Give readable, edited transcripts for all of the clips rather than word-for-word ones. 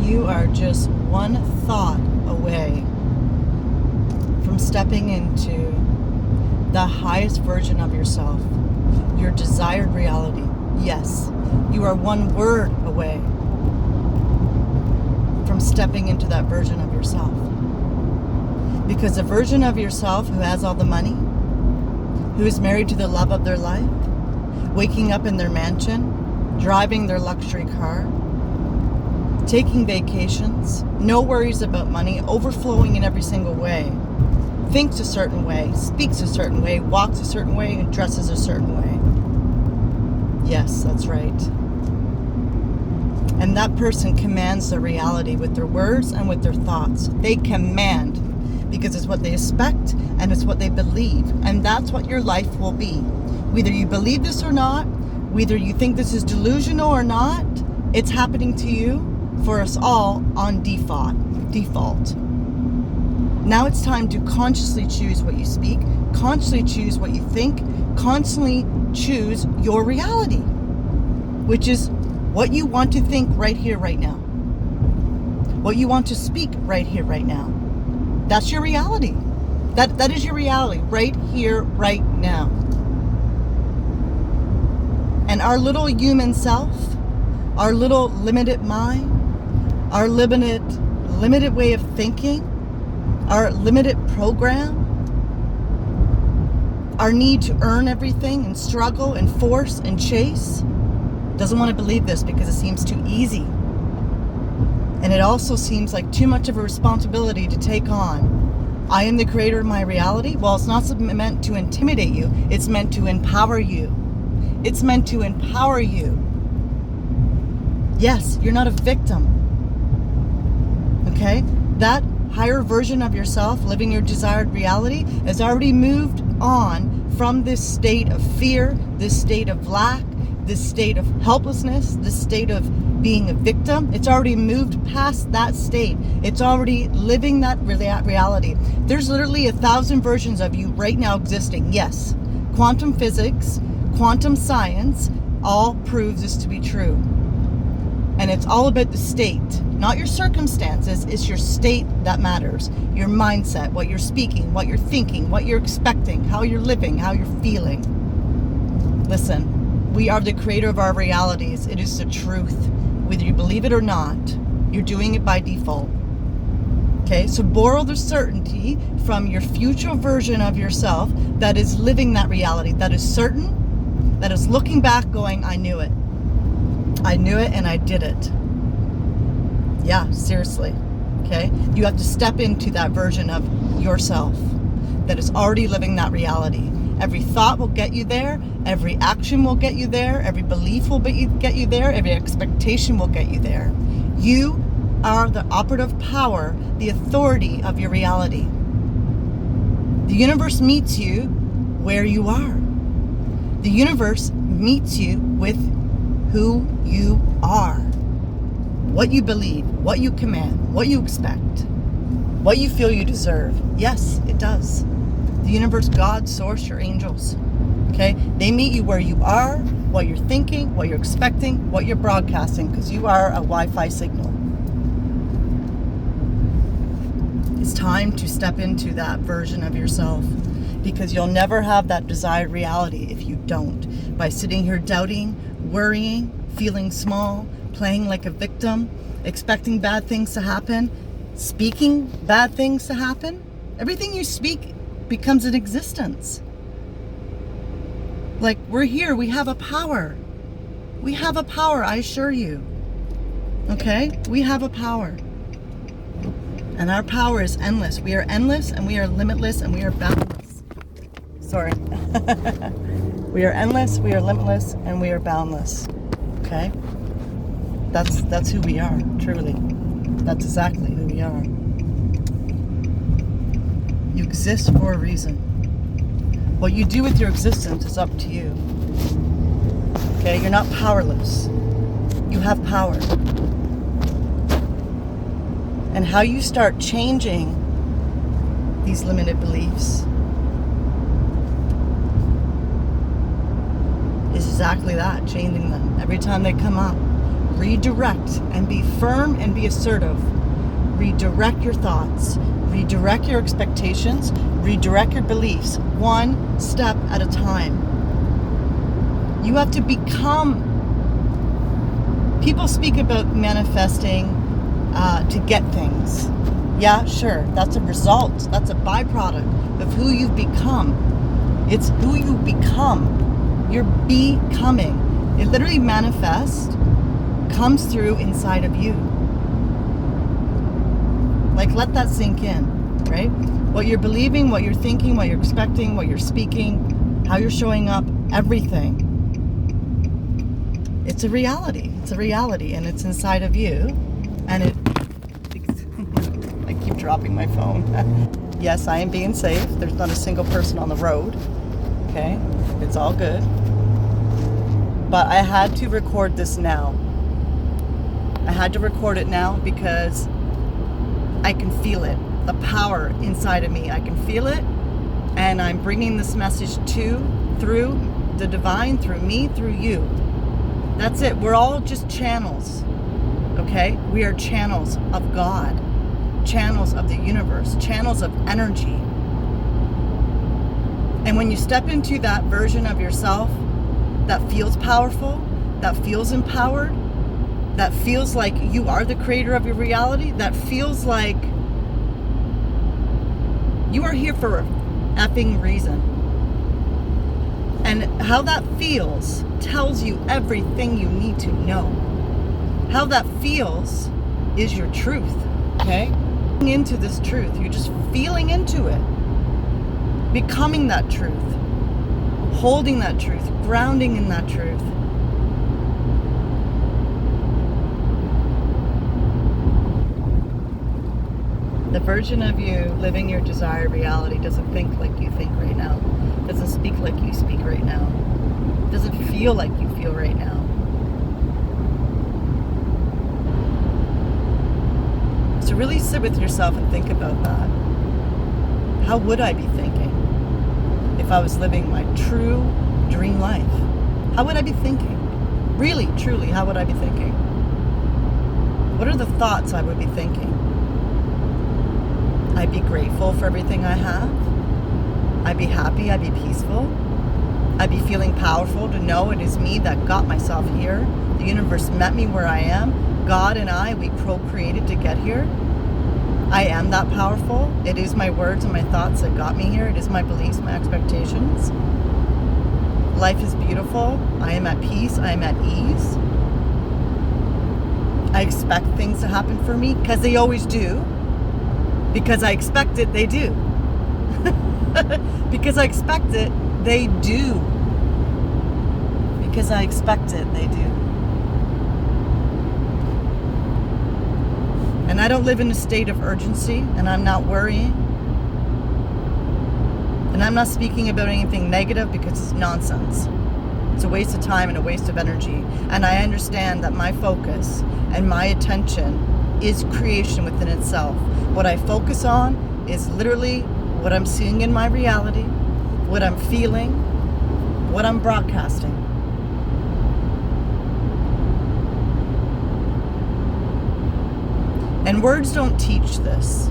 You are just one thought away from stepping into the highest version of yourself, your desired reality. Yes, you are one word away from stepping into that version of yourself. Because the version of yourself who has all the money, who is married to the love of their life, waking up in their mansion, driving their luxury car, taking vacations, no worries about money, overflowing in every single way, thinks a certain way, speaks a certain way, walks a certain way, and dresses a certain way. Yes, that's right. And that person commands their reality with their words and with their thoughts. They command, because it's what they expect and it's what they believe. And that's what your life will be. Whether you believe this or not, whether you think this is delusional or not, it's happening to you, for us all, on default. Now it's time to consciously choose what you speak, consciously choose what you think, constantly choose your reality, which is what you want to think right here, right now. What you want to speak right here, right now. That's your reality. That is your reality, right here, right now. And our little human self, our little limited mind, our limited way of thinking, our limited program, our need to earn everything and struggle and force and chase, doesn't want to believe this because it seems too easy. And it also seems like too much of a responsibility to take on. I am the creator of my reality. Well, it's not meant to intimidate you. It's meant to empower you. It's meant to empower you. Yes, you're not a victim. Okay? That higher version of yourself, living your desired reality, has already moved on from this state of fear, this state of lack, this state of helplessness, this state of being a victim. It's already moved past that state. It's already living that reality. There's literally 1,000 versions of you right now existing. Yes, quantum physics, quantum science, all proves this to be true. And it's all about the state, not your circumstances. It's your state that matters. Your mindset, what you're speaking, what you're thinking, what you're expecting, how you're living, how you're feeling. Listen, we are the creator of our realities. It is the truth. Whether you believe it or not, you're doing it by default. Okay, so borrow the certainty from your future version of yourself that is living that reality, that is certain, that is looking back going, I knew it. I knew it and I did it. Yeah, seriously. Okay? You have to step into that version of yourself that is already living that reality. Every thought will get you there. Every action will get you there. Every belief will get you there. Every expectation will get you there. You are the operative power, the authority of your reality. The universe meets you where you are. The universe meets you with who you are, what you believe, what you command, what you expect, what you feel you deserve. Yes, it does. The universe, God, source, your angels, okay? They meet you where you are, what you're thinking, what you're expecting, what you're broadcasting, because you are a Wi-Fi signal. It's time to step into that version of yourself, because you'll never have that desired reality if you don't. By sitting here doubting, worrying, feeling small, playing like a victim, expecting bad things to happen, speaking bad things to happen. Everything you speak becomes an existence. Like, we're here, we have a power. We have a power, I assure you. Okay? We have a power. And our power is endless. We are endless and we are limitless and we are boundless. Sorry. We are endless, we are limitless, and we are boundless. Okay? That's who we are, truly. That's exactly who we are. You exist for a reason. What you do with your existence is up to you. Okay? You're not powerless. You have power. And how you start changing these limited beliefs is exactly that, changing them. Every time they come up, Redirect and be firm and be assertive. Redirect your thoughts. Redirect your expectations. Redirect your beliefs. One step at a time. You have to become. People speak about manifesting to get things. Yeah, sure. That's a result. That's a byproduct of who you've become. It's who you become. You're becoming. It literally manifests, comes through inside of you. Like, let that sink in, right? What you're believing, what you're thinking, what you're expecting, what you're speaking, how you're showing up, everything. It's a reality. It's a reality, and it's inside of you. And it... I keep dropping my phone. Yes, I am being safe. There's not a single person on the road. Okay? It's all good. But I had to record this now. I had to record it now because I can feel it. The power inside of me. I can feel it. And I'm bringing this message through the divine, through me, through you. That's it. We're all just channels. Okay? We are channels of God. Channels of the universe. Channels of energy. And when you step into that version of yourself that feels powerful, that feels empowered, that feels like you are the creator of your reality, that feels like you are here for a effing reason. And how that feels tells you everything you need to know. How that feels is your truth, okay? Into this truth, you're just feeling into it. Becoming that truth. Holding that truth. Grounding in that truth. The version of you living your desired reality doesn't think like you think right now. Doesn't speak like you speak right now. Doesn't feel like you feel right now. So really sit with yourself and think about that. How would I be thinking if I was living my true dream life? How would I be thinking? Really, truly, how would I be thinking? What are the thoughts I would be thinking? I'd be grateful for everything I have. I'd be happy. I'd be peaceful. I'd be feeling powerful to know it is me that got myself here. The universe met me where I am. God and I, we procreated to get here. I am that powerful. It is my words and my thoughts that got me here. It is my beliefs, my expectations. Life is beautiful. I am at peace. I am at ease. I expect things to happen for me because they always do. Because I expect it, they do. Because I expect it, they do. Because I expect it, they do. And I don't live in a state of urgency, and I'm not worrying. And I'm not speaking about anything negative because it's nonsense. It's a waste of time and a waste of energy. And I understand that my focus and my attention is creation within itself. What I focus on is literally what I'm seeing in my reality, what I'm feeling, what I'm broadcasting. And words don't teach this,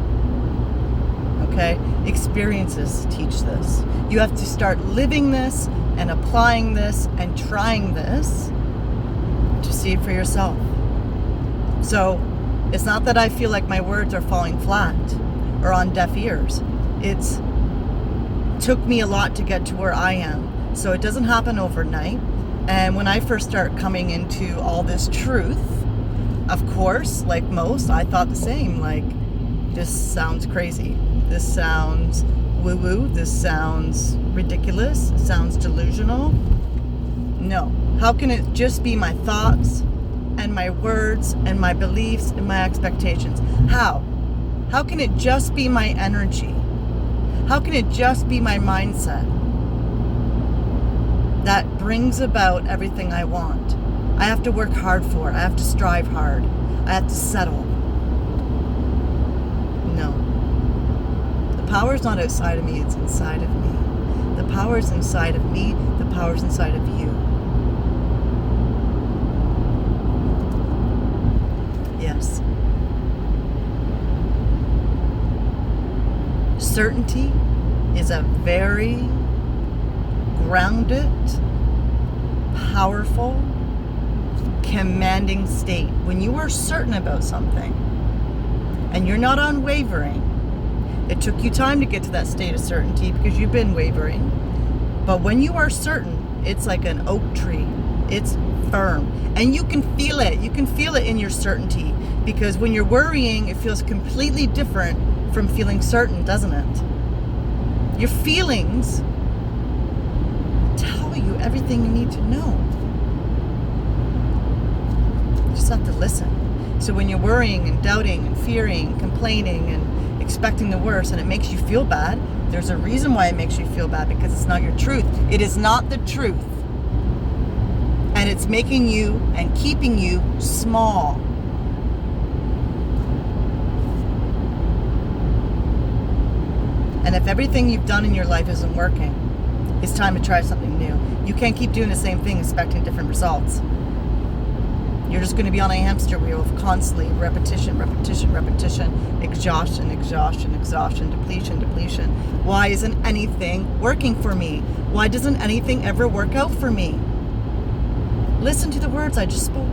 okay? Experiences teach this. You have to start living this and applying this and trying this to see it for yourself. So it's not that I feel like my words are falling flat or on deaf ears. It's took me a lot to get to where I am. So it doesn't happen overnight. And when I first start coming into all this truth, of course, like most, I thought the same. Like, this sounds crazy. This sounds woo-woo. This sounds ridiculous. It sounds delusional. No. How can it just be my thoughts and my words and my beliefs and my expectations? How? How can it just be my energy? How can it just be my mindset that brings about everything I want? I have to work hard for it. I have to strive hard. I have to settle. No. The power is not outside of me, it's inside of me. The power is inside of me. The power is inside of you. Certainty is a very grounded, powerful, commanding state. When you are certain about something and you're not unwavering, it took you time to get to that state of certainty because you've been wavering. But when you are certain, it's like an oak tree. It's firm. And you can feel it. You can feel it in your certainty. Because when you're worrying, it feels completely different from feeling certain, doesn't it? Your feelings tell you everything you need to know. You just have to listen. So when you're worrying and doubting and fearing and complaining and expecting the worst and it makes you feel bad, there's a reason why it makes you feel bad, because it's not your truth. It is not the truth. And it's making you and keeping you small. And if everything you've done in your life isn't working, it's time to try something new. You can't keep doing the same thing expecting different results. You're just going to be on a hamster wheel of constantly repetition, exhaustion, depletion. Why isn't anything working for me? Why doesn't anything ever work out for me? Listen to the words I just spoke.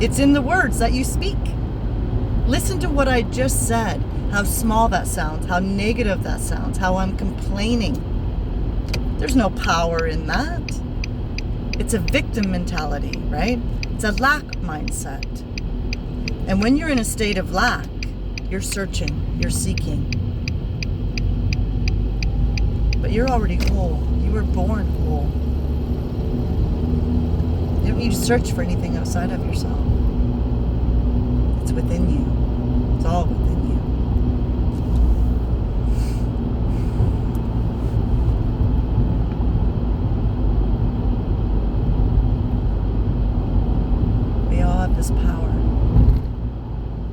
It's in the words that you speak. Listen to what I just said. How small that sounds, how negative that sounds, how I'm complaining. There's no power in that. It's a victim mentality, right? It's a lack mindset. And when you're in a state of lack, you're searching, you're seeking. But you're already whole. You were born whole. You don't need to search for anything outside of yourself. It's within you. It's all within you. This power,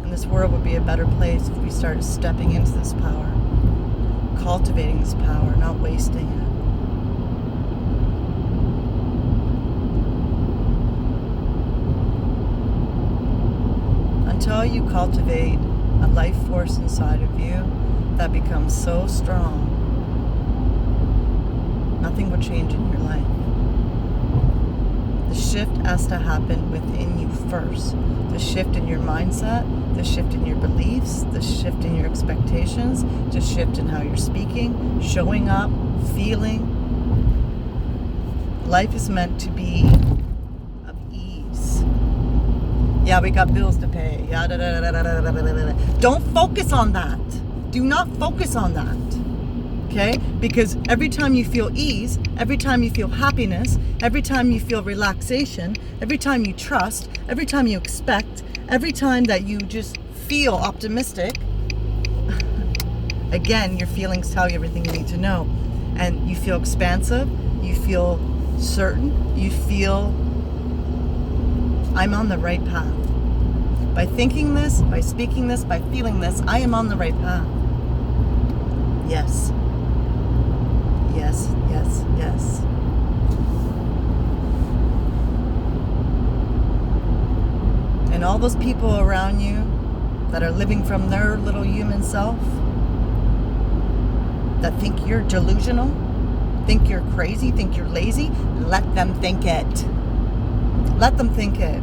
and this world would be a better place if we started stepping into this power, cultivating this power, not wasting it. Until you cultivate a life force inside of you that becomes so strong, nothing will change in your life. The shift has to happen within you first. The shift in your mindset, the shift in your beliefs, the shift in your expectations, the shift in how you're speaking, showing up, feeling. Life is meant to be of ease. Yeah, we got bills to pay. Yeah, Don't focus on that. Do not focus on that. Okay? Because every time you feel ease, every time you feel happiness, every time you feel relaxation, every time you trust, every time you expect, every time that you just feel optimistic, again, your feelings tell you everything you need to know. And you feel expansive, you feel certain, you feel, I'm on the right path. By thinking this, by speaking this, by feeling this, I am on the right path. Yes. Yes, yes, yes. And all those people around you that are living from their little human self, that think you're delusional, think you're crazy, think you're lazy, let them think it. Let them think it.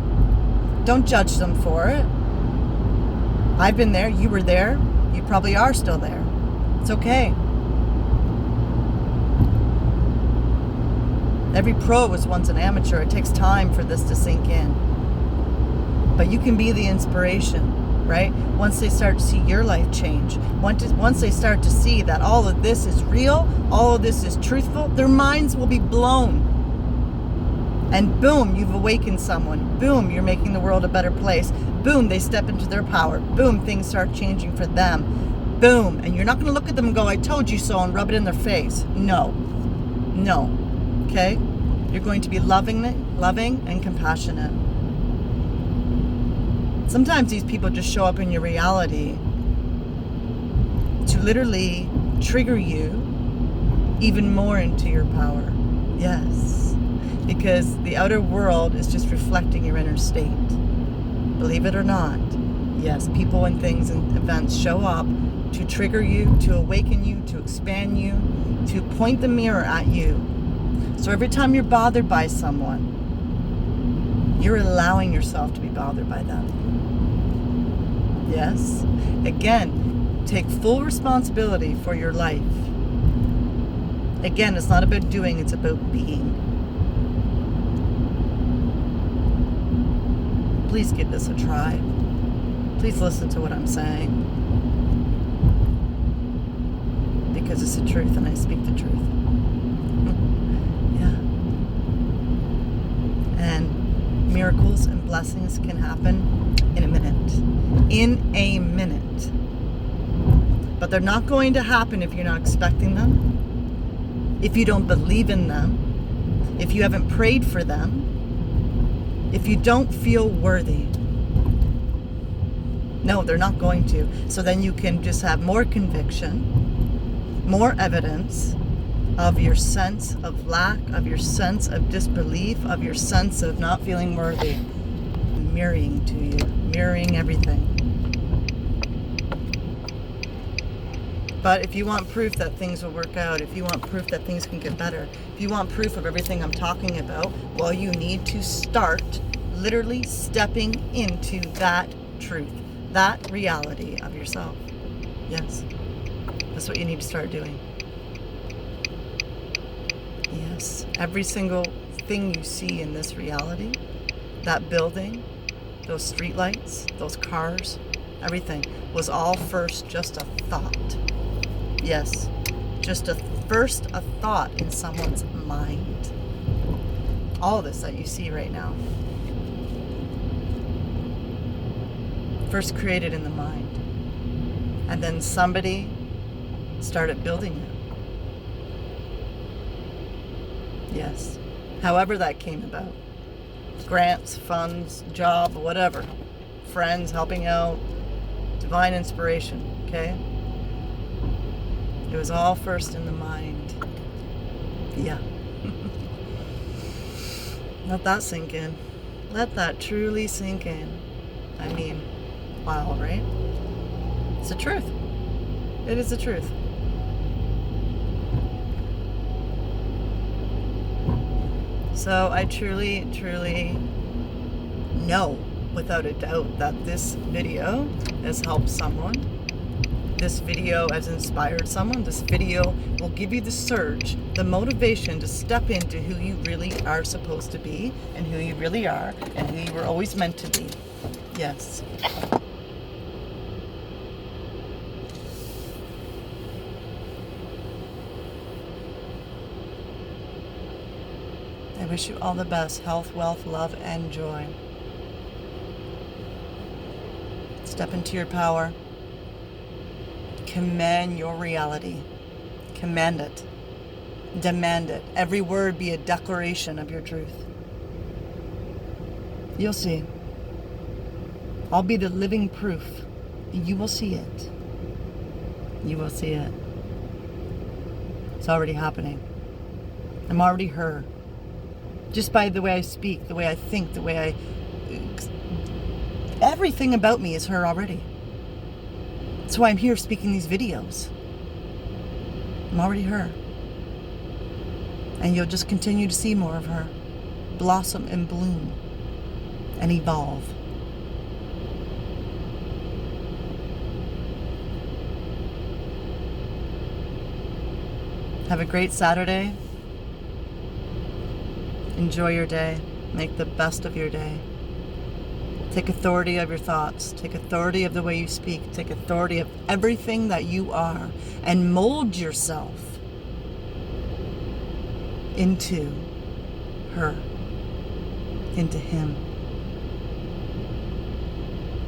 Don't judge them for it. I've been there, you were there, you probably are still there. It's okay. Every pro was once an amateur. It takes time for this to sink in. But you can be the inspiration, right? Once they start to see your life change, once they start to see that all of this is real, all of this is truthful, their minds will be blown. And boom, you've awakened someone. Boom, you're making the world a better place. Boom, they step into their power. Boom, things start changing for them. Boom, and you're not going to look at them and go, I told you so, and rub it in their face. No. No. Okay? You're going to be loving and compassionate. Sometimes these people just show up in your reality to literally trigger you even more into your power. Yes. Because the outer world is just reflecting your inner state. Believe it or not, Yes, people and things and events show up to trigger you, to awaken you, to expand you, to point the mirror at you. So every time you're bothered by someone, you're allowing yourself to be bothered by them. Yes? Again, take full responsibility for your life. Again, it's not about doing, it's about being. Please give this a try. Please listen to what I'm saying. Because it's the truth and I speak the truth. Yeah. And miracles and blessings can happen in a minute. In a minute. But they're not going to happen if you're not expecting them. If you don't believe in them. If you haven't prayed for them. If you don't feel worthy. No, they're not going to. So then you can just have more conviction, more evidence of your sense of lack, of your sense of disbelief, of your sense of not feeling worthy. Mirroring to you, mirroring everything. But if you want proof that things will work out, if you want proof that things can get better, if you want proof of everything I'm talking about, well, you need to start literally stepping into that truth, that reality of yourself. Yes, that's what you need to start doing. Yes, every single thing you see in this reality, that building, those streetlights, those cars, everything was all first just a thought. Yes, just a thought in someone's mind. All this that you see right now. First created in the mind. And then somebody started building it. Yes. However that came about. Grants, funds, job, whatever. Friends helping out. Divine inspiration. Okay? It was all first in the mind. Yeah. Let that sink in. Let that truly sink in. I mean, wow, right? It's the truth. It is the truth. So I truly, truly know without a doubt that this video has helped someone. This video has inspired someone. This video will give you the surge, the motivation to step into who you really are supposed to be and who you really are and who you were always meant to be. Yes. I wish you all the best, health, wealth, love, and joy. Step into your power. Command your reality. Command it. Demand it. Every word be a declaration of your truth. You'll see. I'll be the living proof. You will see it. You will see it. It's already happening. I'm already her. Just by the way I speak, the way I think, the way everything about me is her already. That's why I'm here speaking these videos. I'm already her. And you'll just continue to see more of her blossom and bloom and evolve. Have a great Saturday. Enjoy your day. Make the best of your day. Take authority of your thoughts. Take authority of the way you speak. Take authority of everything that you are. And mold yourself into her. Into him.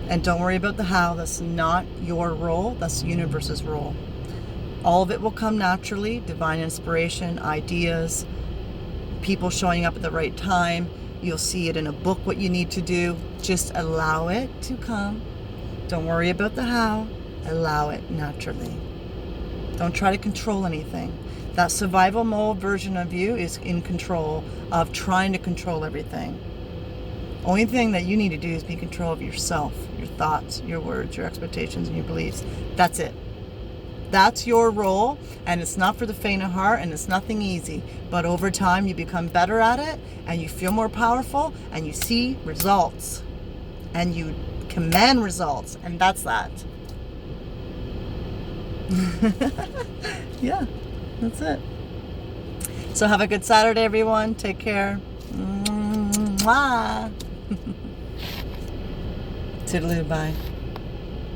And don't worry about the how. That's not your role. That's the universe's role. All of it will come naturally. Divine inspiration, ideas, people showing up at the right time. You'll see it in a book what you need to do. Just allow it to come. Don't worry about the how. Allow it naturally. Don't try to control anything. That survival mode version of you is in control of trying to control everything. Only thing that you need to do is be in control of yourself, your thoughts, your words, your expectations, and your beliefs. That's it. That's your role, and it's not for the faint of heart, and it's nothing easy. But over time, you become better at it, and you feel more powerful, and you see results, and you command results, and that's that. Yeah, that's it. So have a good Saturday, everyone. Take care. Mwah. Toodaloo, bye.